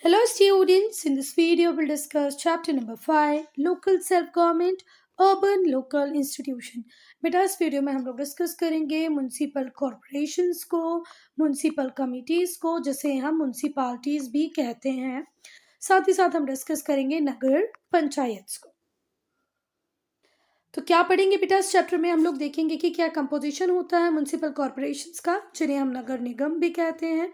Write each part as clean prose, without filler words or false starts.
Hello students, in this video we'll discuss chapter number 5 local self government urban local institution। बेटा इस video में हम लोग discuss करेंगे म्युनिसिपल कॉरपोरेशंस को, म्युनिसिपल कमिटीज को, जिसे हम म्युनिसिपालिटीज भी कहते हैं। साथ ही साथ हम डिस्कस करेंगे नगर पंचायत को। तो क्या पढ़ेंगे बेटा इस चैप्टर में? हम लोग देखेंगे कि क्या कंपोजिशन होता है म्युनिसिपल कॉरपोरेशंस का, जिन्हें हम नगर निगम भी कहते हैं।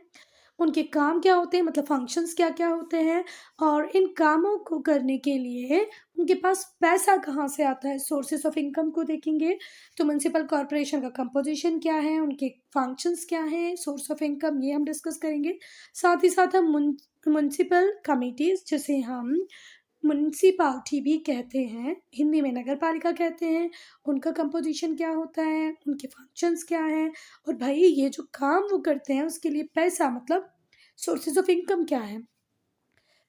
उनके काम क्या होते हैं, मतलब फंक्शंस क्या क्या होते हैं, और इन कामों को करने के लिए उनके पास पैसा कहाँ से आता है, सोर्सेस ऑफ इनकम को देखेंगे। तो म्युनिसिपल कॉरपोरेशन का कंपोजिशन क्या है, उनके फंक्शंस क्या हैं, सोर्स ऑफ इनकम, ये हम डिस्कस करेंगे। साथ ही साथ हम म्युनिसिपल कमिटीज, जिसे हम म्युनिसिपालिटी भी कहते हैं, हिंदी में नगर पालिका कहते हैं, उनका कंपोजिशन क्या होता है, उनके फंक्शंस क्या हैं, और भाई ये जो काम वो करते हैं उसके लिए पैसा, मतलब सोर्सेज ऑफ इनकम क्या है।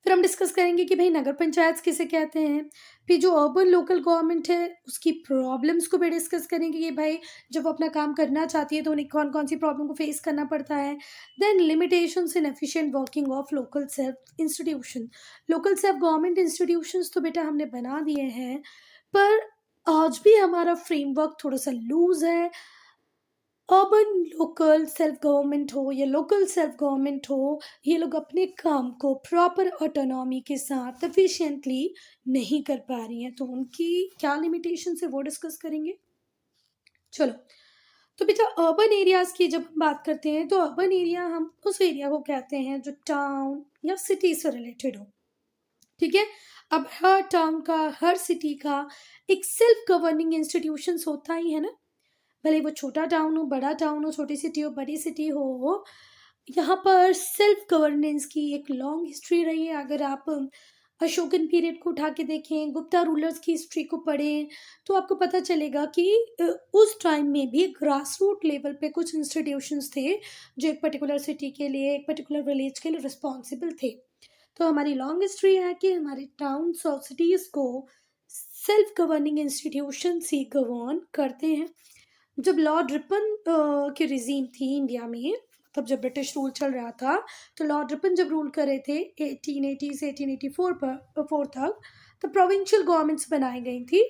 फिर हम डिस्कस करेंगे कि भाई नगर पंचायत किसे कहते हैं। फिर जो अर्बन लोकल गवर्नमेंट है उसकी प्रॉब्लम्स को भी डिस्कस करेंगे कि भाई जब वो अपना काम करना चाहती है तो उन्हें कौन कौन सी प्रॉब्लम को फेस करना पड़ता है। Then limitations in efficient working of local self institution. Local self government institutions तो बेटा हमने बना दिए हैं, पर आज भी हमारा फ्रेमवर्क थोड़ा सा लूज है। अर्बन लोकल सेल्फ गवर्नमेंट हो या लोकल सेल्फ गवर्नमेंट हो, ये लोग अपने काम को प्रॉपर ऑटोनॉमी के साथ एफिशिएंटली नहीं कर पा रही हैं, तो उनकी क्या लिमिटेशन है वो डिस्कस करेंगे। चलो, तो बेटा अर्बन एरियाज की जब हम बात करते हैं तो अर्बन एरिया हम उस एरिया को कहते हैं जो टाउन या सिटी से रिलेटेड हो। ठीक है, अब हर टाउन का, हर सिटी का एक सेल्फ गवर्निंग इंस्टीट्यूशंस होता ही है ना। भले वो छोटा टाउन हो, बड़ा टाउन हो, छोटी सिटी हो, बड़ी सिटी हो, यहाँ पर सेल्फ गवर्नेंस की एक लॉन्ग हिस्ट्री रही है। अगर आप अशोकन पीरियड को उठा के देखें, गुप्ता रूलर्स की हिस्ट्री को पढ़ें, तो आपको पता चलेगा कि उस टाइम में भी ग्रास रूट लेवल पे कुछ इंस्टीट्यूशंस थे जो एक पर्टिकुलर सिटी के लिए, एक पर्टिकुलर विलेज के लिए रिस्पॉन्सिबल थे। तो हमारी लॉन्ग हिस्ट्री है कि हमारे टाउन्स और सिटीज़ को सेल्फ गवर्निंग इंस्टीट्यूशन से गवर्न करते हैं। जब लॉर्ड रिपन की रिजीम थी इंडिया में, तब जब ब्रिटिश रूल चल रहा था, तो लॉर्ड रिपन जब रूल कर रहे थे 1880 से 1884 फोर तक, तो प्रोविंशियल गवर्नमेंट्स बनाई गई थी,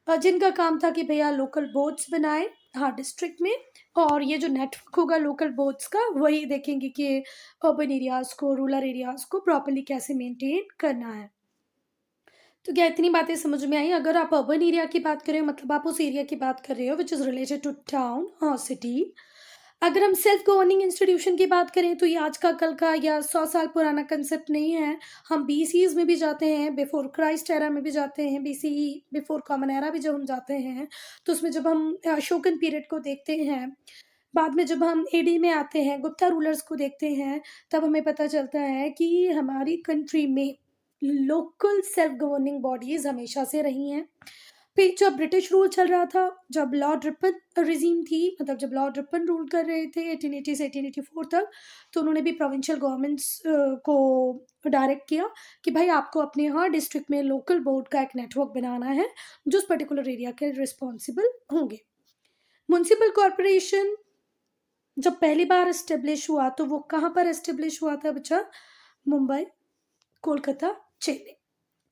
जिनका काम था कि भैया लोकल बोर्ड्स बनाए हर डिस्ट्रिक्ट में। और ये जो नेटवर्क होगा लोकल बोर्ड्स का, वही देखेंगे कि अर्बन एरियाज़ को, रूरल एरियाज़ को प्रॉपरली कैसे मेंटेन करना है। तो क्या इतनी बातें समझ में आई? अगर आप अर्बन एरिया की बात कर रहे हो, मतलब आप उस एरिया की बात कर रहे हो which is related to town और सिटी। अगर हम सेल्फ गवर्निंग इंस्टीट्यूशन की बात करें तो ये आज का कल का या 100 साल पुराना कंसेप्ट नहीं है। हम बीसीज में भी जाते हैं, बिफोर क्राइस्ट एरा में भी जाते हैं, बीसीई बिफोर कॉमन एरा भी जब हम जाते हैं, तो उसमें जब हम अशोकन पीरियड को देखते हैं, बाद में जब हम एडी में आते हैं, गुप्ता रूलर्स को देखते हैं, तब हमें पता चलता है कि हमारी कंट्री में लोकल सेल्फ गवर्निंग बॉडीज हमेशा से रही हैं। फिर जब ब्रिटिश रूल चल रहा था, जब लॉर्ड रिपन रिजीम थी, मतलब जब लॉर्ड रिपन रूल कर रहे थे 1880 से 1884 तक, तो उन्होंने भी प्रोविंशियल गवर्नमेंट्स को डायरेक्ट किया कि भाई आपको अपने हर डिस्ट्रिक्ट में लोकल बोर्ड का एक नेटवर्क बनाना है जो उस पर्टिकुलर एरिया के रिस्पॉन्सिबल होंगे। म्युनिसिपल कॉरपोरेशन जब पहली बार एस्टेब्लिश हुआ तो वो कहाँ पर एस्टेब्लिश हुआ था बच्चा? मुंबई, कोलकाता, चेन्नई।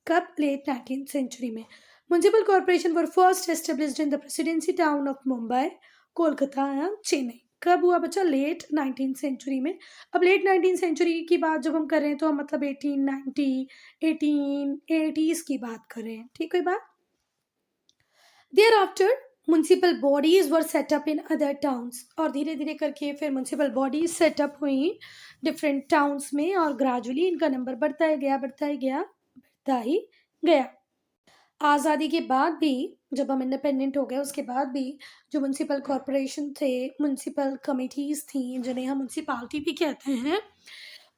कब? लेट 19th सेंचुरी में। Municipal corporation were first established in the presidency town of Mumbai, Kolkata and Chennai. कब हुआ बच्चा? लेट 19th सेंचुरी में। अब लेट 19th सेंचुरी की बात जब हम कर रहे हैं तो हम मतलब 1890, 1880s की बात कर रहे हैं। ठीक है बात? Thereafter municipal bodies were set up in other towns, और धीरे धीरे करके फिर म्यूनसिपल बॉडीज सेटअप हुई डिफरेंट टाउन्स में, और ग्रेजुअली इनका नंबर बढ़ता ही गया, बढ़ता ही गया, बढ़ता ही गया। आज़ादी के बाद भी, जब हम इंडिपेंडेंट हो गए उसके बाद भी, जो म्यूनसिपल कॉरपोरेशन थे, म्यूनसिपल कमिटीज़ थी, जिन्हें हम म्यूनसिपालिटी भी कहते हैं,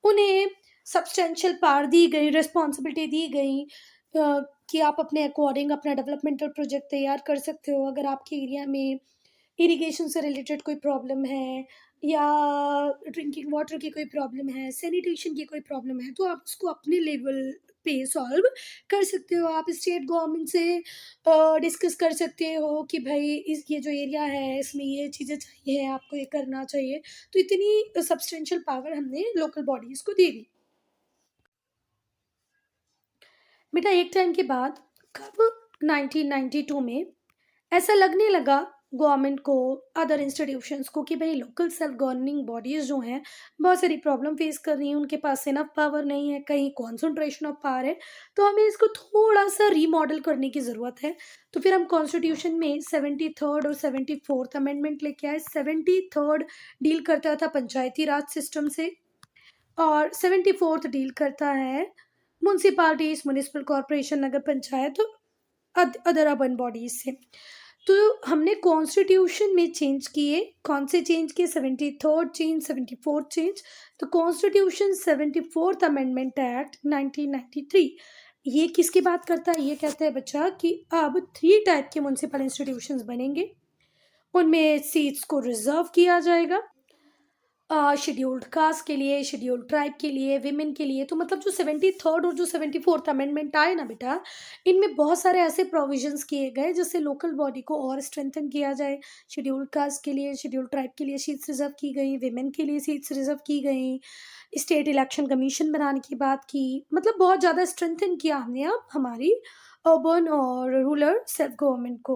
उन्हें सब्सटेंशियल पावर दी गई, रिस्पॉन्सिबिलिटी दी गई कि आप अपने अकॉर्डिंग अपना डेवलपमेंटल प्रोजेक्ट तैयार कर सकते हो। अगर आपके एरिया में इरिगेशन से रिलेटेड कोई प्रॉब्लम है, या ड्रिंकिंग वाटर की कोई प्रॉब्लम है, सैनिटेशन की कोई प्रॉब्लम है, तो आप उसको अपने लेवल पे सॉल्व कर सकते हो। आप स्टेट गवर्नमेंट से डिस्कस कर सकते हो कि भाई इस ये जो एरिया है इसमें ये चीज़ें चाहिए, आपको ये करना चाहिए। तो इतनी सब्सटेंशियल पावर हमने लोकल बॉडीज़ को दे दी। बेटा एक टाइम के बाद कब 1992 में ऐसा लगने लगा गवर्नमेंट को, अदर इंस्टीट्यूशंस को, कि भाई लोकल सेल्फ गवर्निंग बॉडीज जो हैं बहुत सारी प्रॉब्लम फेस कर रही हैं, उनके पास इनफ पावर नहीं है, कहीं कॉन्सेंट्रेशन ऑफ पावर है, तो हमें इसको थोड़ा सा रीमॉडल करने की ज़रूरत है। तो फिर हम कॉन्स्टिट्यूशन में 73rd और 74th अमेंडमेंट लेके आए। 73rd डील करता था पंचायती राज सिस्टम से, और 74th डील करता है म्यूनसिपालिटीज, म्यूनिसिपल कॉरपोरेशन, नगर पंचायत, अदर अर्बन बॉडीज से। तो हमने कॉन्स्टिट्यूशन में चेंज किए। कौन से चेंज किए? 73rd change, 74th change. तो कॉन्स्टिट्यूशन 74th अमेंडमेंट एक्ट 1993 ये किसकी बात करता है? ये कहता है बच्चा कि अब 3 टाइप के म्यूनसिपल इंस्टीट्यूशंस बनेंगे, उनमें सीट्स को रिजर्व किया जाएगा शेड्यूल्ड कास्ट के लिए, शेड्यूल्ड ट्राइब के लिए, विमेन के लिए। तो मतलब जो 73rd और जो 74th अमेंडमेंट आए ना बेटा, इनमें बहुत सारे ऐसे प्रोविजंस किए गए जिससे लोकल बॉडी को और स्ट्रेंथन किया जाए। शेड्यूल्ड कास्ट के लिए, शेड्यूल्ड ट्राइब के लिए सीट्स रिजर्व की गई, विमेन के लिए सीट्स रिजर्व की गई, स्टेट इलेक्शन कमीशन बनाने की बात की। मतलब बहुत ज़्यादा स्ट्रेंथन किया हमने अब हमारी अर्बन और रूरल सेल्फ गवर्नमेंट को।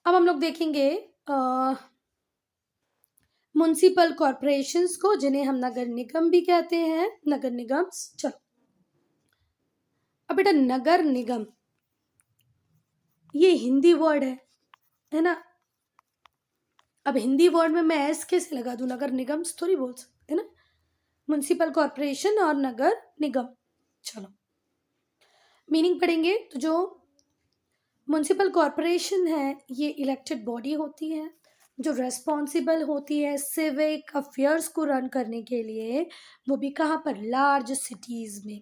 अब हम लोग देखेंगे म्युनिसिपल कॉरपोरेशंस को, जिन्हें हम नगर निगम भी कहते हैं, नगर निगम। चलो अब बेटा नगर निगम ये हिंदी वर्ड है ना। अब हिंदी वर्ड में मैं एस कैसे लगा दूं? नगर निगम थोड़ी बोल सकते है ना। म्युनिसिपल कॉरपोरेशन और नगर निगम, चलो मीनिंग पढ़ेंगे। तो जो म्युनिसिपल कॉरपोरेशन है ये इलेक्टेड बॉडी होती है जो रेस्पॉन्सिबल होती है सिविक अफेयर्स को रन करने के लिए, वो भी कहाँ पर? लार्ज सिटीज़ में।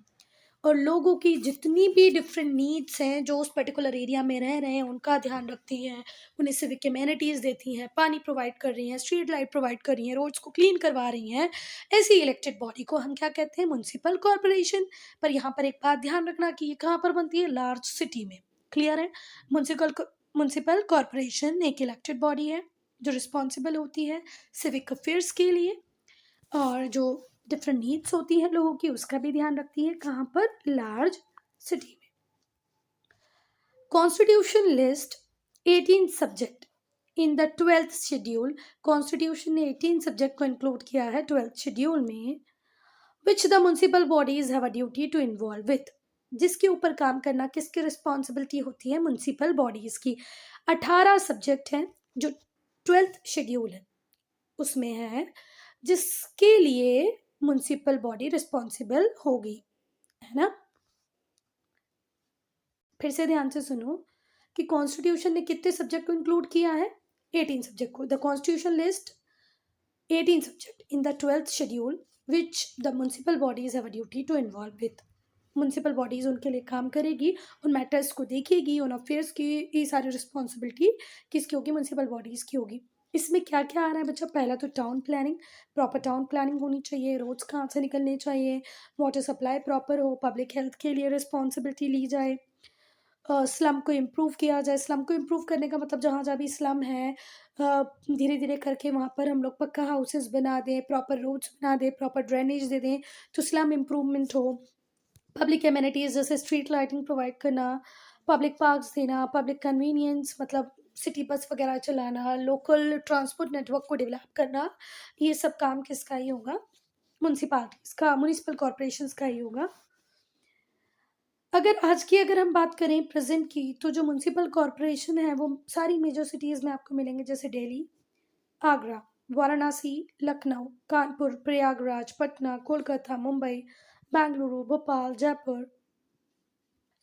और लोगों की जितनी भी डिफरेंट नीड्स हैं जो उस पर्टिकुलर एरिया में रह रहे हैं उनका ध्यान रखती हैं, उन्हें सिविक एमेनिटीज़ देती हैं, पानी प्रोवाइड कर रही हैं, स्ट्रीट लाइट प्रोवाइड कर रही हैं, रोड्स को क्लीन करवा रही हैं। ऐसी इलेक्टेड बॉडी को हम क्या कहते हैं? Municipal corporation. पर यहाँ पर एक बात ध्यान रखना कि ये कहाँ पर बनती है? लार्ज सिटी में। क्लियर है? म्युनिसिपल कॉरपोरेशन एक इलेक्टेड बॉडी है जो रिस्पॉन्सिबल होती है सिविक अफेयर्स के लिए, और जो डिफरेंट नीड्स होती हैं लोगों की उसका भी ध्यान रखती है। कहाँ पर? लार्ज सिटी में। Constitution list 18 subject in the 12th schedule. Constitution ने 18 सब्जेक्ट को इंक्लूड किया है 12th शेड्यूल में। Which the municipal bodies have a duty to involve with, जिसके ऊपर काम करना किसकी रिस्पॉन्सिबिलिटी होती है? म्युनिसिपल बॉडीज की। 18 सब्जेक्ट हैं जो 12th शेड्यूल है उसमें है, जिसके लिए म्युनिसिपल बॉडी रिस्पॉन्सिबल होगी, है ना। फिर से ध्यान से सुनो कि कॉन्स्टिट्यूशन ने कितने सब्जेक्ट को इंक्लूड किया है? 18 सब्जेक्ट को। The constitution list 18 subject in the 12th schedule which the municipal bodies have a duty to involve with. Municipal bodies उनके लिए काम करेगी, उन मैटर्स को देखेगी, उन अफेयर्स की ये सारी रिस्पॉन्सिबिलिटी किसकी होगी? म्युनिसिपल बॉडीज की होगी। इसमें क्या क्या आ रहा है बच्चा? पहला तो town planning, proper town planning होनी चाहिए, रोड्स कहाँ से निकलने चाहिए, वाटर सप्लाई प्रॉपर हो, पब्लिक हेल्थ के लिए रिस्पॉन्सिबिलिटी ली जाए, स्लम को इम्प्रूव किया जाए। स्लम को इम्प्रूव करने का मतलब जहाँ जहाँ भी स्लम है धीरे धीरे करके वहाँ पर हम लोग पक्का हाउसेस बना दें, प्रॉपर रोड्स बना दें, प्रॉपर ड्रेनेज दे दें तो स्लम इम्प्रूवमेंट हो। पब्लिक एमिनिटीज़ जैसे स्ट्रीट लाइटिंग प्रोवाइड करना, पब्लिक पार्क्स देना, पब्लिक कन्वीनियंस मतलब सिटी बस वगैरह चलाना, लोकल ट्रांसपोर्ट नेटवर्क को डेवलप करना, ये सब काम किसका ही होगा? म्यूनसिपालिटीज़ का, म्यूनिसिपल कॉरपोरेशंस का ही होगा। अगर हम बात करें प्रेजेंट की, तो जो म्यूनसिपल कॉरपोरेशन है वो सारी मेजर सिटीज़ में आपको मिलेंगे, जैसे Delhi, Agra, Varanasi, Lucknow, Kanpur, Prayagraj, Patna, Kolkata, Mumbai, Bengaluru, Bhopal, Jaipur,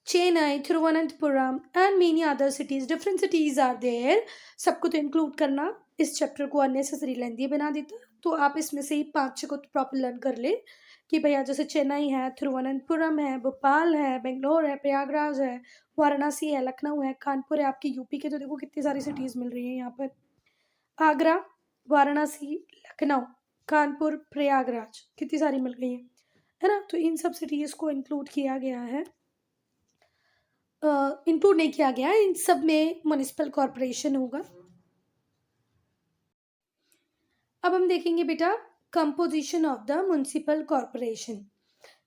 Chennai, Thiruvananthapuram and many other cities. Different cities are there. सबको तो इंक्लूड करना इस चैप्टर को अननेसेसरी लेंदी बना देता, तो आप इसमें से ही 5-6 को तो प्रॉपर लर्न कर ले कि भैया जैसे चेन्नई है, थिरुवनंतपुरम है, भोपाल है, बेंगलोर है, प्रयागराज है, वाराणसी है, लखनऊ है, कानपुर है। आपकी यूपी के तो देखो कितनी सारी सिटीज़ मिल रही हैं यहाँ पर। आगरा, वाराणसी, लखनऊ, कानपुर, प्रयागराज कितनी सारी मिल गई है ना। तो इन सब सिटीज़ को इंक्लूड किया गया है, इंक्लूड नहीं किया गया है, इन सब में म्युनिसिपल कॉरपोरेशन होगा। अब हम देखेंगे बेटा composition of the municipal corporation.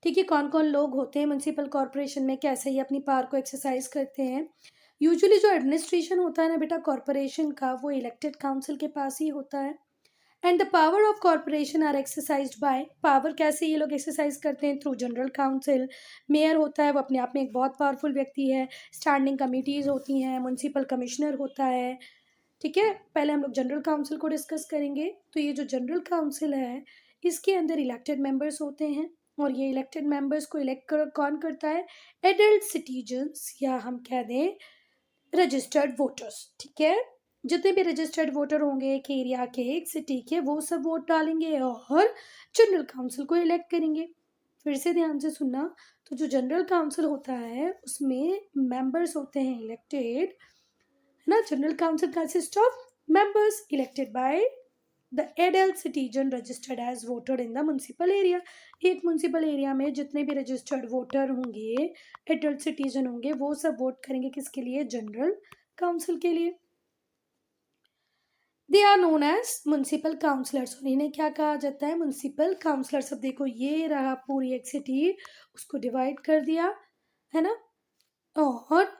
ठीक है, कौन कौन लोग होते हैं म्यूनसिपल कॉरपोरेशन में, कैसे ये अपनी पावर को एक्सरसाइज करते हैं। यूजुअली जो एडमिनिस्ट्रेशन होता है ना बेटा कॉरपोरेशन का, वो इलेक्टेड काउंसिल के पास ही होता है। And the power of corporation are exercised by, power कैसे ये लोग एक्सरसाइज करते हैं, थ्रू जनरल काउंसिल। मेयर होता है वो अपने आप में एक बहुत पावरफुल व्यक्ति है। स्टैंडिंग कमिटीज़ होती हैं, म्यूनसिपल कमिश्नर होता है। ठीक है, पहले हम लोग जनरल काउंसिल को डिस्कस करेंगे। तो ये जो जनरल काउंसिल है, इसके अंदर इलेक्टेड मेंबर्स होते हैं, और ये इलेक्टेड मेंबर्स को इलेक्ट कौन करता है, एडल्ट सिटीजन्स, या हम कह दें रजिस्टर्ड वोटर्स। ठीक है, जितने भी रजिस्टर्ड वोटर होंगे एक एरिया के, एक सिटी के, वो सब वोट डालेंगे और जनरल काउंसिल को इलेक्ट करेंगे। फिर से ध्यान से सुनना, तो जो जनरल काउंसिल होता है उसमें मेंबर्स होते हैं इलेक्टेड, है ना। General council consist of members elected by the adult citizen registered as voter in the municipal area. एक म्यूनसिपल एरिया में जितने भी रजिस्टर्ड वोटर होंगे, एडल्ट सिटीजन होंगे, वो सब वोट करेंगे किसके लिए, जनरल काउंसिल के लिए। They are known as municipal councillors, और इन्हें क्या कहा जाता है, म्यूनसिपल काउंसलर्स। अब देखो ये रहा पूरी एक सिटी, उसको डिवाइड कर दिया, है ना, और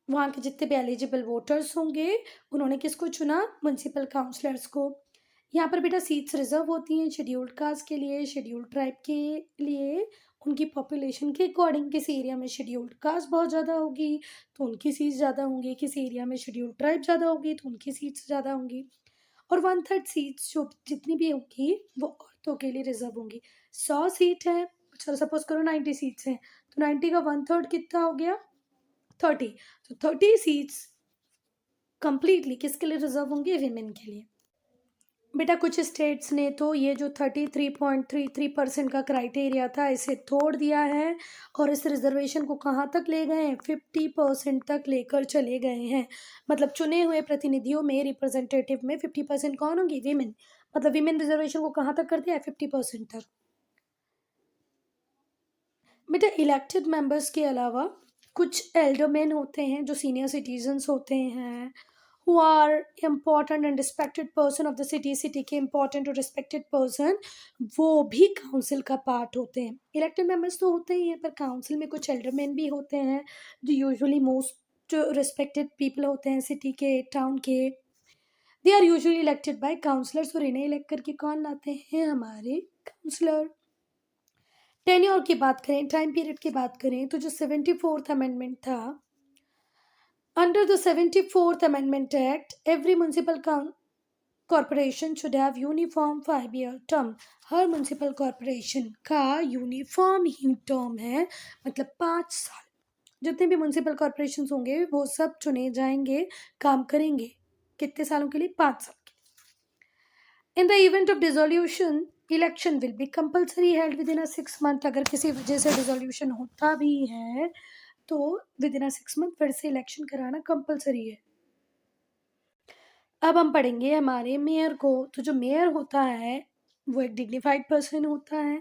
वहाँ के जितने भी एलिजिबल वोटर्स होंगे उन्होंने किसको चुना, म्यूनसिपल काउंसलर्स को। यहाँ पर बेटा सीट्स रिजर्व होती हैं शेड्यूल्ड कास्ट के लिए, शेड्यूल्ड ट्राइब के लिए, उनकी पॉपुलेशन के अकॉर्डिंग। किसी एरिया में शेड्यूल्ड कास्ट बहुत ज़्यादा होगी तो उनकी सीट्स ज़्यादा होंगी, किसी एरिया में शेड्यूल्ड ट्राइब ज़्यादा होगी तो उनकी सीट्स ज़्यादा होंगी। और 1/3 सीट्स जो जितनी भी होंगी वो औरतों के लिए रिजर्व होंगी। 100 सीट है, चलो सपोज करो 90 सीट्स हैं, तो 90 का 1/3 कितना हो गया, 30। तो 30 सीट्स कंप्लीटली किसके लिए रिजर्व होंगे, विमेन के लिए। बेटा कुछ स्टेट्स ने तो ये जो 33.33% का क्राइटेरिया था इसे तोड़ दिया है, और इस रिजर्वेशन को कहाँ तक ले गए हैं, 50% तक लेकर चले गए हैं। मतलब चुने हुए प्रतिनिधियों में, रिप्रेजेंटेटिव में 50% कौन होंगी, वीमेन। मतलब वीमेन रिजर्वेशन को कहाँ तक कर दिया है, 50% तक। बेटा इलेक्टेड मेंबर्स के अलावा कुछ एल्डरमैन होते हैं जो सीनियर सिटीजन्स होते हैं, who are important and respected person of the city, city के important और respected person, वो भी काउंसिल का पार्ट होते हैं। इलेक्टेड मेंबर्स तो होते ही हैं, पर काउंसिल में कुछ एल्डरमैन भी होते हैं जो यूजुअली मोस्ट रिस्पेक्टेड पीपल होते हैं सिटी के, टाउन के। They are usually elected by councillors, और इन्हें इलेक्ट करके कौन लाते हैं, हमारे काउंसलर। टेन्योर की बात करें, टाइम पीरियड की बात करें, तो जो 74th अमेंडमेंट था, under the 74th Amendment Act, every municipal corporation should have uniform 5-year term। Her municipal corporation का यूनिफॉर्म ही टर्म है, मतलब 5 साल। जितने भी म्यूनसिपल कॉरपोरेशन होंगे वो सब चुने जाएंगे, काम करेंगे कितने सालों के लिए, 5 साल के लिए। In the event of dissolution, election will be compulsory held with in a 6 month. अगर किसी वजह से डिसोल्यूशन होता भी है तो विद इन अ 6 मंथ फिर से इलेक्शन कराना कंपलसरी है। अब हम पढ़ेंगे हमारे मेयर को। तो जो मेयर होता है वो एक डिग्निफाइड पर्सन होता है।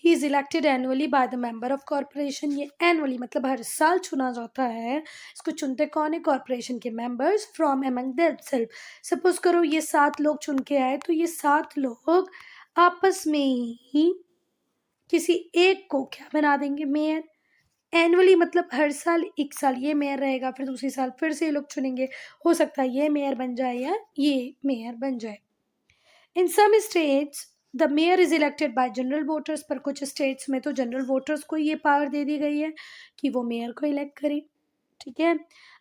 He is elected annually by the member of corporation. ये एनुअली मतलब हर साल चुना जाता है। इसको चुनते कौन है, कॉरपोरेशन के members from among themselves. Suppose करो ये 7 लोग चुन के आए, तो ये 7 लोग आपस में ही किसी एक को क्या बना देंगे, मेयर। एनुअली मतलब हर साल, एक साल ये मेयर रहेगा, फिर दूसरी साल फिर से ये लोग चुनेंगे। हो सकता है ये मेयर बन जाए या ये मेयर बन जाए। In some states the mayor is elected by general voters. पर कुछ स्टेट्स में तो जनरल वोटर्स को ये पावर दे दी गई है कि वो मेयर को इलेक्ट करे। ठीक है,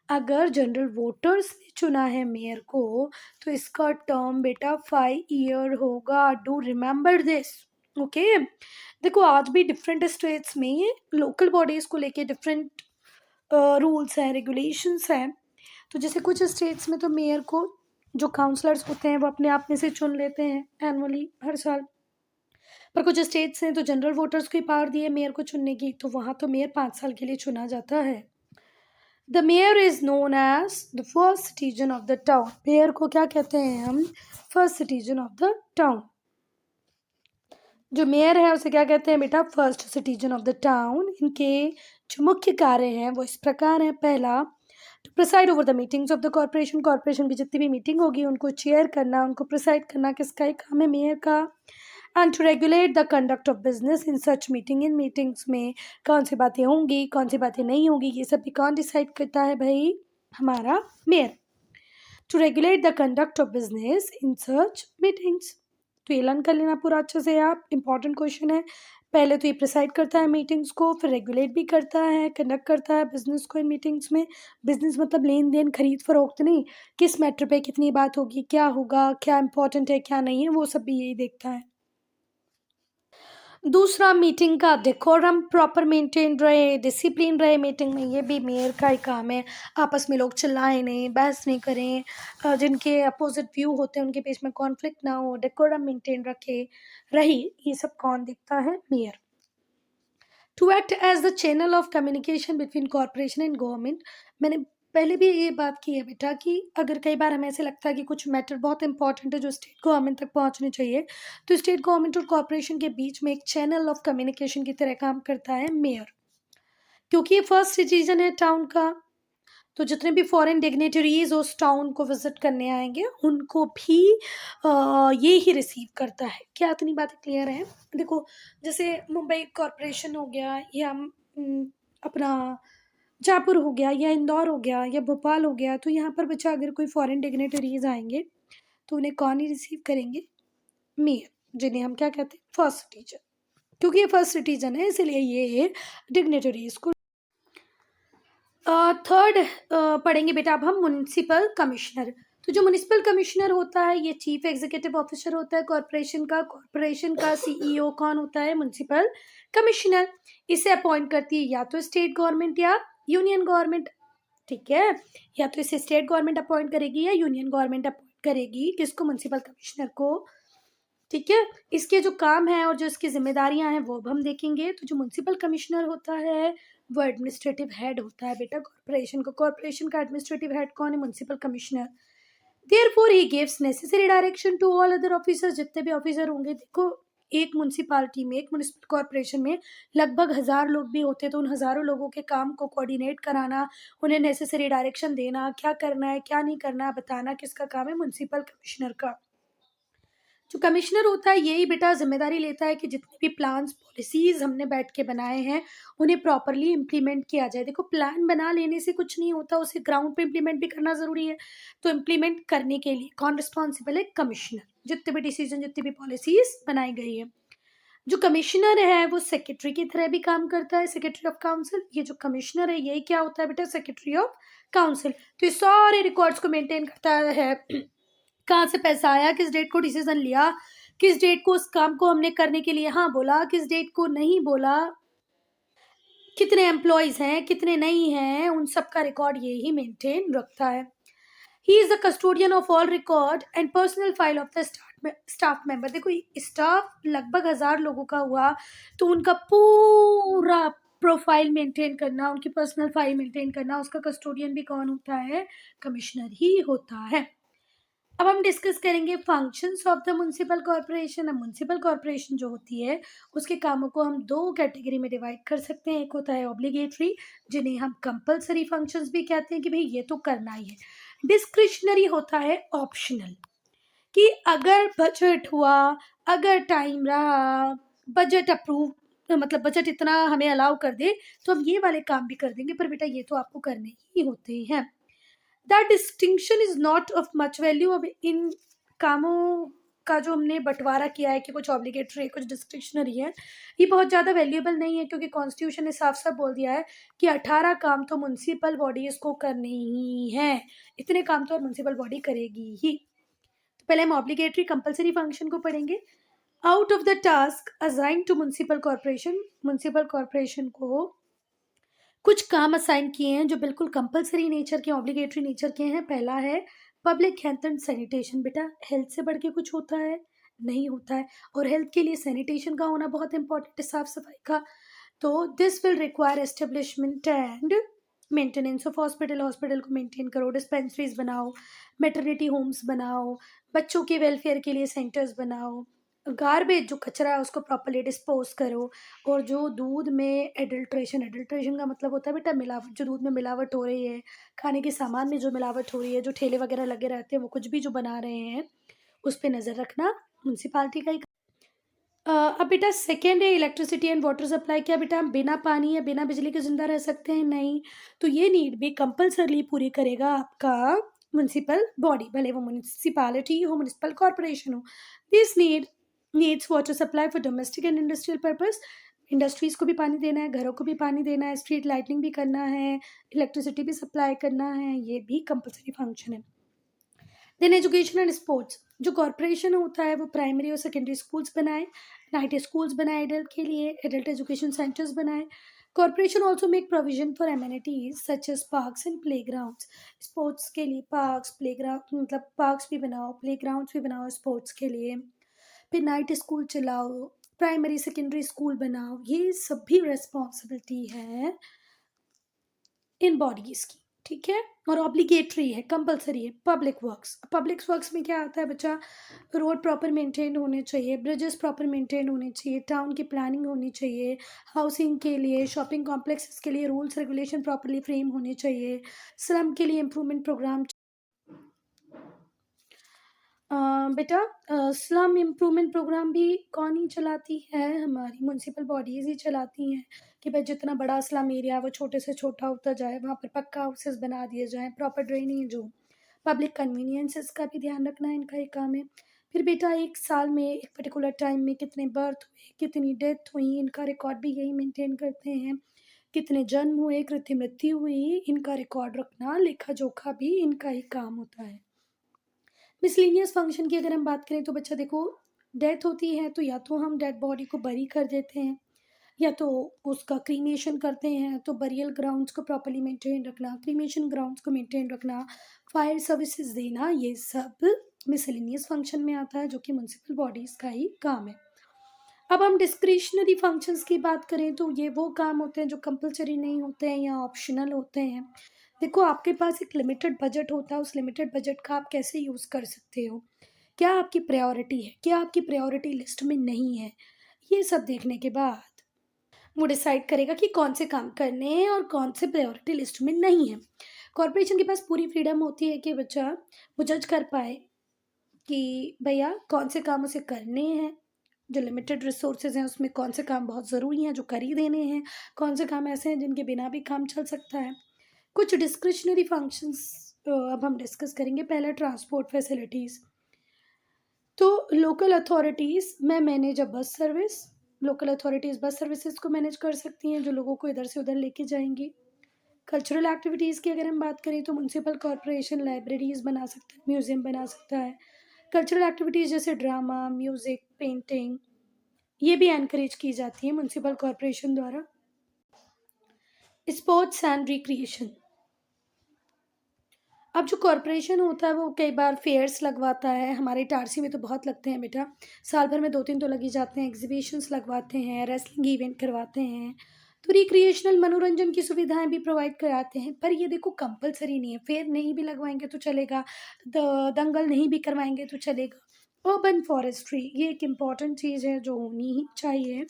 अगर जनरल वोटर्स ने चुना है मेयर को तो इसका टर्म बेटा 5 ईयर होगा। Do remember this, okay. देखो आज भी डिफरेंट स्टेट्स में लोकल बॉडीज को लेके डिफरेंट रूल्स हैं, रेगुलेशंस हैं। तो जैसे कुछ स्टेट्स में तो मेयर को जो काउंसलर्स होते हैं वो अपने आप में से चुन लेते हैं एनुअली, हर साल। पर कुछ स्टेट्स हैं तो जनरल वोटर्स को ही पावर दी है मेयर को चुनने की, तो वहाँ तो मेयर 5 साल के लिए चुना जाता है। The mayor is known as the first citizen of the town. Mayor को क्या कहते हैं हम, first citizen of the town. जो मेयर है उसे क्या कहते हैं बेटा, first citizen of the town. इनके जो मुख्य कार्य हैं वो इस प्रकार हैं। पहला, to preside over the meetings of the corporation. Corporation की जितनी भी मीटिंग होगी उनको चेयर करना, उनको प्रिसाइड करना किसका एक काम है, मेयर का। And to regulate the conduct of business in such meeting, इन मीटिंग्स में कौन सी बातें होंगी, कौन सी बातें नहीं होंगी, ये सब भी कौन डिसाइड करता है भाई? हमारा mayor. To regulate the conduct of business in such meetings, तो ये लर्न कर लेना पूरा अच्छे से आप, इंपॉर्टेंट क्वेश्चन है। पहले तो ये प्रिसाइड करता है मीटिंग्स को, फिर रेगुलेट भी करता है, कंडक्ट करता है बिजनेस को इन मीटिंग्स में। बिजनेस मतलब लेन देन, खरीद फरोख्त नहीं, किस मैटर पे कितनी बात होगी, क्या होगा, क्या इंपॉर्टेंट है क्या नहीं है, वो सब भी यही देखता है। दूसरा, मीटिंग का डेकोरम प्रॉपर मेंटेन रहे, डिसिप्लिन रहे मीटिंग में, ये भी मेयर का ही काम है। आपस में लोग चिल्लाएं नहीं, बहस नहीं करें, जिनके अपोजिट व्यू होते हैं उनके बीच में कॉन्फ्लिक्ट ना हो, डेकोरम मेंटेन रखे रही, ये सब कौन देखता है? Mayor. To act as the channel of communication between corporation and government, मैंने पहले भी ये बात की है बेटा कि अगर कई बार हमें ऐसे लगता है कि कुछ मैटर बहुत इंपॉर्टेंट है जो स्टेट गवर्नमेंट तक पहुंचने चाहिए, तो स्टेट गवर्नमेंट और कॉरपोरेशन के बीच में एक चैनल ऑफ कम्युनिकेशन की तरह काम करता है मेयर, क्योंकि ये फर्स्ट सिटीजन है टाउन का। तो जितने भी फॉरेन डिग्नेटरीज उस टाउन को विजिट करने आएंगे उनको भी ये ही रिसीव करता है। क्या इतनी बातें क्लियर है? देखो, जैसे मुंबई कॉरपोरेशन हो गया, या अपना जयपुर हो गया, या इंदौर हो गया, या भोपाल हो गया, तो यहाँ पर बच्चा अगर कोई फॉरेन डिग्नेटरीज आएंगे तो उन्हें कौन ही रिसीव करेंगे? मेयर, जिन्हें हम क्या कहते हैं? First citizen. क्योंकि ये फर्स्ट सिटीजन है इसलिए ये डिग्नेटरीज को। थर्ड पढ़ेंगे बेटा अब हम म्युनिसिपल कमिश्नर। तो जो म्युनिसिपल कमिश्नर होता है ये चीफ एग्जीक्यूटिव ऑफिसर होता है कॉरपोरेशन का। कॉरपोरेशन का सीईओ कौन होता है? Municipal commissioner. इसे अपॉइंट करती है या तो स्टेट गवर्नमेंट या यूनियन गवर्नमेंट, ठीक है? या तो इसे स्टेट गवर्नमेंट अपॉइंट करेगी या यूनियन गवर्नमेंट अपॉइंट करेगी, किसको? म्युनिसिपल कमिश्नर को, ठीक है? इसके जो काम है और जो इसकी जिम्मेदारियां हैं वो अब हम देखेंगे। तो जो म्युनिसिपल कमिश्नर होता है वो एडमिनिस्ट्रेटिव हेड होता है बेटा कॉर्पोरेशन को। कॉर्पोरेशन का एडमिनिस्ट्रेटिव हेड कौन है? Municipal commissioner. Therefore he gives necessary direction to all other officers, जितने भी ऑफिसर होंगे। देखो, एक म्युनिसिपालिटी में, एक म्युनिसिपल कॉर्पोरेशन में लगभग 1000 लोग भी होते हैं, तो उन हजारों लोगों के काम को कोऑर्डिनेट कराना, उन्हें नेसेसरी डायरेक्शन देना, क्या करना है क्या नहीं करना बताना, किसका काम है? म्युनिसिपल कमिश्नर का। जो कमिश्नर होता है यही बेटा जिम्मेदारी लेता है कि जितने भी प्लान्स पॉलिसीज हमने बैठ के बनाए हैं उन्हें प्रॉपरली इम्प्लीमेंट किया जाए। देखो, प्लान बना लेने से कुछ नहीं होता, उसे ग्राउंड पे इम्प्लीमेंट भी करना ज़रूरी है। तो इम्प्लीमेंट करने के लिए कौन रिस्पॉन्सिबल है? कमिश्नर। जितने भी डिसीजन, जितनी भी पॉलिसीज बनाई गई है, जो कमिश्नर है वो सेक्रेटरी की तरह भी काम करता है, सेक्रेटरी ऑफ काउंसिल। ये जो कमिश्नर है यही क्या होता है बेटा? Secretary of council. तो ये सारे रिकॉर्ड्स को मेंटेन करता है, कहाँ से पैसा आया, किस डेट को डिसीजन लिया, किस डेट को उस काम को हमने करने के लिए हाँ बोला, किस डेट को नहीं बोला, कितने एम्प्लॉयज हैं, कितने नहीं हैं, उन सब का रिकॉर्ड ये ही मेंटेन रखता है। He is the custodian of all record and personal file of the staff member. देखो, स्टाफ लगभग 1000 लोगों का हुआ, तो उनका पूरा प्रोफाइल मेंटेन करना, उनकी पर्सनल फाइल मेंटेन करना, उसका कस्टोडियन भी कौन होता है? कमिश्नर ही होता है। अब हम डिस्कस करेंगे functions of the municipal corporation. अब म्युनिसिपल कॉर्पोरेशन जो होती है उसके कामों को हम दो कैटेगरी में डिवाइड कर सकते हैं। एक होता है ऑब्लिगेटरी, जिन्हें हम कंपलसरी फंक्शंस भी कहते हैं कि भाई ये तो करना ही है। डिस्क्रिशनरी होता है ऑप्शनल, कि अगर बजट हुआ, अगर टाइम रहा, बजट अप्रूव, मतलब बजट इतना हमें अलाउ कर दे तो हम ये वाले काम भी कर देंगे, पर बेटा ये तो आपको करने ही होते हैं। That distinction is not of much value. अब इन कामों का जो हमने बंटवारा किया है कि कुछ ऑब्लिगेटरी है, कुछ डिस्क्रिशनरी है, ये बहुत ज़्यादा वैल्यूएबल नहीं है, क्योंकि कॉन्स्टिट्यूशन ने साफ साफ बोल दिया है कि 18 काम तो म्युनिसिपल बॉडीज को करने ही हैं। इतने काम तो म्युनिसिपल बॉडी करेगी ही। तो पहले हम ऑब्लिगेटरी कंपलसरी फंक्शन को पढ़ेंगे। Out of the task assign to municipal corporation, municipal corporation को कुछ काम असाइन किए हैं जो बिल्कुल कंपलसरी नेचर के, ऑब्लिगेटरी नेचर के हैं। पहला है पब्लिक हेल्थ एंड सैनिटेशन। बेटा, हेल्थ से बढ़ के कुछ होता है? नहीं होता है। और हेल्थ के लिए सैनिटेशन का होना बहुत इंपॉर्टेंट है, साफ सफाई का। तो this will require establishment and maintenance of hospital. Hospital को मेंटेन करो, डिस्पेंसरीज बनाओ, मेटर्निटी होम्स बनाओ, बच्चों के वेलफेयर के लिए सेंटर्स बनाओ, गार्बेज जो कचरा है उसको प्रॉपरली डिस्पोज करो। और जो दूध में एडल्ट्रेशन, एडल्ट्रेशन का मतलब होता है बेटा मिलावट, जो दूध में मिलावट हो रही है, खाने के सामान में जो मिलावट हो रही है, जो ठेले वगैरह लगे रहते हैं वो कुछ भी जो बना रहे हैं, उस पर नज़र रखना म्यूनसिपालिटी का ही। अब बेटा सेकेंड है इलेक्ट्रिसिटी एंड वाटर सप्लाई। क्या बेटा हम बिना पानी या बिना बिजली के ज़िंदा रह सकते हैं? नहीं। तो ये नीड भी कंपल्सरली पूरी करेगा आपका म्युनिसिपल बॉडी, भले वो म्युनिसिपैलिटी हो, म्युनिसिपल कॉर्पोरेशन हो। This needs water supply for domestic and industrial purpose. Industries को भी पानी देना है, घरों को भी पानी देना है, स्ट्रीट लाइटिंग भी करना है, इलेक्ट्रिसिटी भी सप्लाई करना है, ये भी कंपल्सरी फंक्शन है। Then education and sports. जो कॉरपोरेशन होता है वो प्राइमरी और सेकेंडरी स्कूल्स बनाए, नाइट स्कूल्स बनाए एडल्ट के लिए, एडल्ट एजुकेशन सेंटर्स बनाए। Corporation also make provision for amenities such as parks and playgrounds. Sports के लिए पार्क्स, प्ले ग्राउंड, मतलब पार्क्स भी बनाओ, प्ले ग्राउंड्स भी बनाओ स्पोर्ट्स के लिए। फिर नाइट स्कूल चलाओ, प्राइमरी सेकेंडरी स्कूल बनाओ। ये सभी रेस्पॉन्सिबिलिटी है इन बॉडीज की, ठीक है। और ऑब्लिगेटरी है, कंपलसरी है। पब्लिक वर्क्स में क्या आता है बच्चा? रोड प्रॉपर मेंटेन होने चाहिए, ब्रिजेस प्रॉपर मेंटेन होने चाहिए, टाउन की प्लानिंग होनी चाहिए, हाउसिंग के लिए, शॉपिंग कॉम्प्लेक्सेस के लिए रूल्स रेगुलेशन प्रॉपरली फ्रेम होने चाहिए, स्लम के लिए इम्प्रूवमेंट प्रोग्राम। बेटा स्लम इम्प्रूवमेंट प्रोग्राम भी कौन ही चलाती है? हमारी म्यूनसिपल बॉडीज़ ही चलाती हैं कि भाई जितना बड़ा स्लम एरिया है वो छोटे से छोटा होता जाए, वहाँ पर पक्का हाउसेस बना दिए जाएँ, प्रॉपर ड्रेनेज हो, पब्लिक कन्वीनियंसेस का भी ध्यान रखना इनका एक काम है। फिर बेटा एक साल में एक पर्टिकुलर टाइम में कितने बर्थ हुए, कितनी डेथ हुई, इनका रिकॉर्ड भी यही मेंटेन करते हैं। कितने जन्म हुए, कृत्रिम मृत्यु हुई, इनका रिकॉर्ड रखना, लेखा जोखा भी इनका ही काम होता है। मिसलेनियस फंक्शन की अगर हम बात करें तो बच्चा देखो, डेथ होती है तो या तो हम डेड बॉडी को बरी कर देते हैं, या तो उसका क्रीमेशन करते हैं। तो बरियल ग्राउंड्स को प्रॉपर्ली मेंटेन रखना, क्रीमेशन ग्राउंड्स को मेंटेन रखना, फायर सर्विसेज देना, ये सब मिसलेनियस फंक्शन में आता है, जो कि म्यूनसिपल बॉडीज़ का ही काम है। अब हम डिस्क्रिशनरी फंक्शंस की बात करें तो ये वो काम होते हैं जो कंपलसरी नहीं होते हैं या ऑप्शनल होते हैं। देखो आपके पास एक लिमिटेड बजट होता है, उस लिमिटेड बजट का आप कैसे यूज़ कर सकते हो, क्या आपकी प्रायोरिटी है, क्या आपकी प्रायोरिटी लिस्ट में नहीं है, ये सब देखने के बाद वो डिसाइड करेगा कि कौन से काम करने हैं और कौन से प्रायोरिटी लिस्ट में नहीं है। कॉरपोरेशन के पास पूरी फ्रीडम होती है कि बच्चा वो जज कर पाए कि भैया कौन से काम उसे करने हैं, जो लिमिटेड रिसोर्सेज हैं उसमें कौन से काम बहुत ज़रूरी हैं जो कर ही देने हैं, कौन से काम ऐसे हैं जिनके बिना भी काम चल सकता है। कुछ डिस्क्रिशनरी फंक्शंस अब हम डिस्कस करेंगे। पहला ट्रांसपोर्ट फैसिलिटीज़। तो लोकल अथॉरिटीज़ में manage a bus service. Local authorities bus services को मैनेज कर सकती हैं जो लोगों को इधर से उधर लेके जाएंगी। कल्चरल एक्टिविटीज़ की अगर हम बात करें तो म्यूनसिपल कॉरपोरेशन लाइब्रेरीज बना सकता है, म्यूज़ियम बना सकता है। कल्चरल एक्टिविटीज़ जैसे ड्रामा, म्यूज़िक, पेंटिंग, ये भी एनकरेज की जाती है म्यूनसिपल कॉरपोरेशन द्वारा। Sports and recreation. अब जो कॉरपोरेशन होता है वो कई बार फेयर्स लगवाता है, हमारे इटारसी में तो बहुत लगते हैं बेटा, साल भर में 2-3 तो लग ही जाते हैं। एग्जीबिशंस लगवाते हैं, रेसलिंग इवेंट करवाते हैं, तो रिक्रिएशनल मनोरंजन की सुविधाएं भी प्रोवाइड कराते हैं। पर ये देखो कंपलसरी नहीं है, फेयर नहीं भी लगवाएंगे तो चलेगा, दंगल नहीं भी करवाएंगे तो चलेगा। अर्बन फॉरेस्ट्री, ये एक इम्पॉर्टेंट चीज़ है जो होनी ही चाहिए।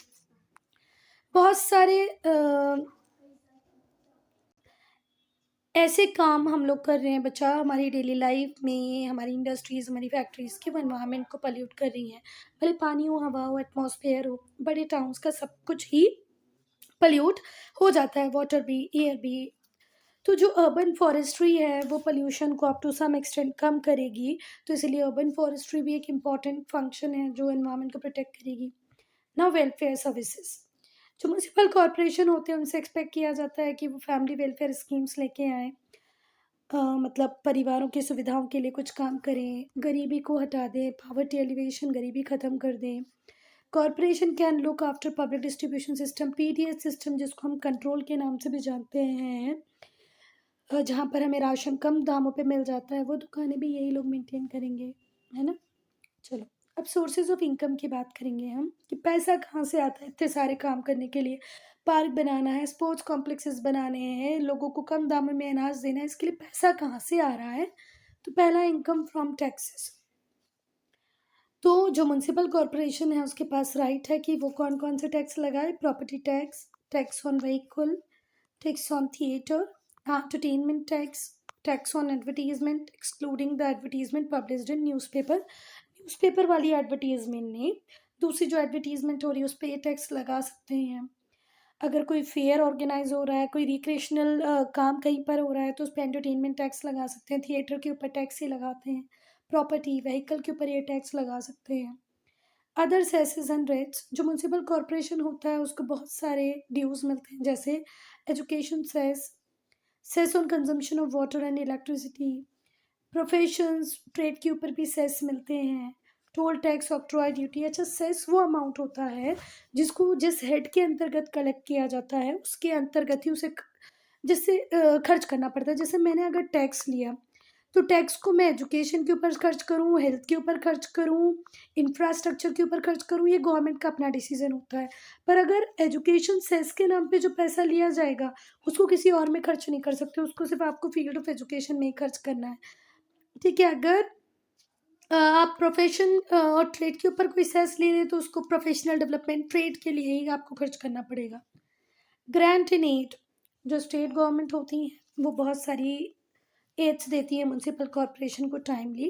बहुत सारे ऐसे काम हम लोग कर रहे हैं बच्चा हमारी डेली लाइफ में, हमारी इंडस्ट्रीज़, हमारी फैक्ट्रीज़ की वो एनवायरनमेंट को पल्यूट कर रही हैं। भले पानी हो, हवा हो, एटमॉस्फेयर हो, बड़े टाउन्स का सब कुछ ही पल्यूट हो जाता है, वाटर भी, एयर भी। तो जो अर्बन फॉरेस्ट्री है वो पोल्यूशन को अप टू सम एक्सटेंट कम करेगी, तो इसलिए अर्बन फॉरेस्ट्री भी एक इम्पॉर्टेंट फंक्शन है जो एनवायरनमेंट को प्रोटेक्ट करेगी। Now welfare services. जो म्यूनसिपल कॉरपोरेशन होते हैं उनसे एक्सपेक्ट किया जाता है कि वो फैमिली वेलफेयर स्कीम्स लेके आएँ, मतलब परिवारों की सुविधाओं के लिए कुछ काम करें, गरीबी को हटा दें, पॉवर्टी एलिवेशन, गरीबी ख़त्म कर दें। Corporation can look after public distribution system, PDS system जिसको हम कंट्रोल के नाम से भी जानते हैं, जहाँ पर हमें राशन कम दामों पे मिल जाता है, वो दुकानें भी यही लोग मेंटेन करेंगे, है ना। चलो अब सोर्सेज ऑफ इनकम की बात करेंगे हम कि पैसा कहाँ से आता है इतने सारे काम करने के लिए। पार्क बनाना है, स्पोर्ट्स कॉम्प्लेक्सेस बनाने हैं, लोगों को कम दामों में अनाज देना है, इसके लिए पैसा कहाँ से आ रहा है? तो पहला इनकम फ्रॉम टैक्सेस। तो जो म्यूनसिपल कॉरपोरेशन है उसके पास राइट है कि वो कौन कौन से टैक्स लगाए। Property tax, tax on vehicle, tax on theatre, entertainment tax, tax on advertisement excluding the advertisement published in newspaper. Newspaper वाली एडवर्टीजमेंट ने दूसरी जो एडवर्टीजमेंट हो रही है उस पर ये टैक्स लगा सकते हैं। अगर कोई फेयर ऑर्गेनाइज हो रहा है, कोई रिक्रिएशनल काम कहीं पर हो रहा है तो उस पर एंटरटेनमेंट टैक्स लगा सकते हैं। थिएटर के ऊपर टैक्स ही लगाते हैं। प्रॉपर्टी व्हीकल के ऊपर ये टैक्स लगा सकते हैं। अदर सेसेस एंड रेट्स, जो म्यूनसिपल कॉरपोरेशन होता है उसको बहुत सारे ड्यूज मिलते हैं, जैसे education cess, cess on consumption of water and electricity, professions trade के ऊपर भी सेस मिलते हैं, टोल टैक्स, ऑक्ट्रॉय ड्यूटी। अच्छा, सेस वो अमाउंट होता है जिसको जिस हेड के अंतर्गत कलेक्ट किया जाता है उसके अंतर्गत ही उसे जिससे खर्च करना पड़ता है। जैसे मैंने अगर टैक्स लिया तो टैक्स को मैं एजुकेशन के ऊपर खर्च करूँ, हेल्थ के ऊपर खर्च करूँ, इंफ्रास्ट्रक्चर के ऊपर खर्च करूँ, ये गवर्नमेंट का अपना डिसीजन होता है। पर अगर एजुकेशन सेस के नाम पे जो पैसा लिया जाएगा उसको किसी और में खर्च नहीं कर सकते, उसको सिर्फ आपको फील्ड ऑफ एजुकेशन में ही खर्च करना है। ठीक है, अगर आप प्रोफेशन और ट्रेड के ऊपर कोई सेस ले रहे हैं तो उसको प्रोफेशनल डेवलपमेंट ट्रेड के लिए ही आपको खर्च करना पड़ेगा। ग्रांट इन एड, जो स्टेट गवर्नमेंट होती हैं वो बहुत सारी एड्स देती है म्यूनसिपल कॉरपोरेशन को टाइमली।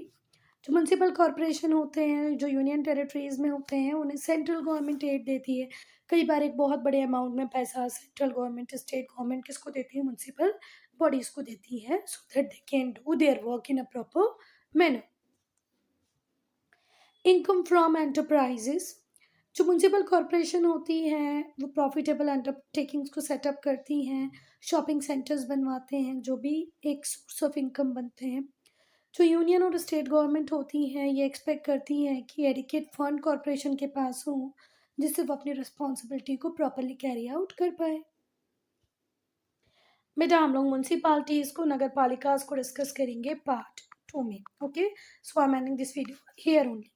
जो म्यूनसिपल कॉरपोरेशन होते हैं जो यूनियन टेरिटरीज में होते हैं उन्हें सेंट्रल गवर्नमेंट एड देती है। कई बार एक बहुत बड़े अमाउंट में पैसा सेंट्रल गवर्नमेंट स्टेट गवर्नमेंट किसको देती है, म्यूनसिपल बॉडीज को देती है, so that they can do their work in a proper manner. Income from enterprises, जो म्यूनसिपल कॉरपोरेशन होती हैं वो प्रॉफिटेबल अंडरटेकिंग्स को सेटअप करती हैं, शॉपिंग सेंटर्स बनवाते हैं, जो भी एक सोर्स ऑफ इनकम बनते हैं। जो यूनियन और स्टेट गवर्नमेंट होती हैं ये एक्सपेक्ट करती हैं कि एडिकेट फंड कॉरपोरेशन के पास हो जिससे वो अपनी रिस्पॉन्सिबिलिटी को प्रॉपरली कैरी आउट कर पाए। बेटा हम लोग म्यूनसिपालिटीज को, नगर पालिकाज को डिस्कस करेंगे पार्ट 2 में। Okay, so I am ending this video here only.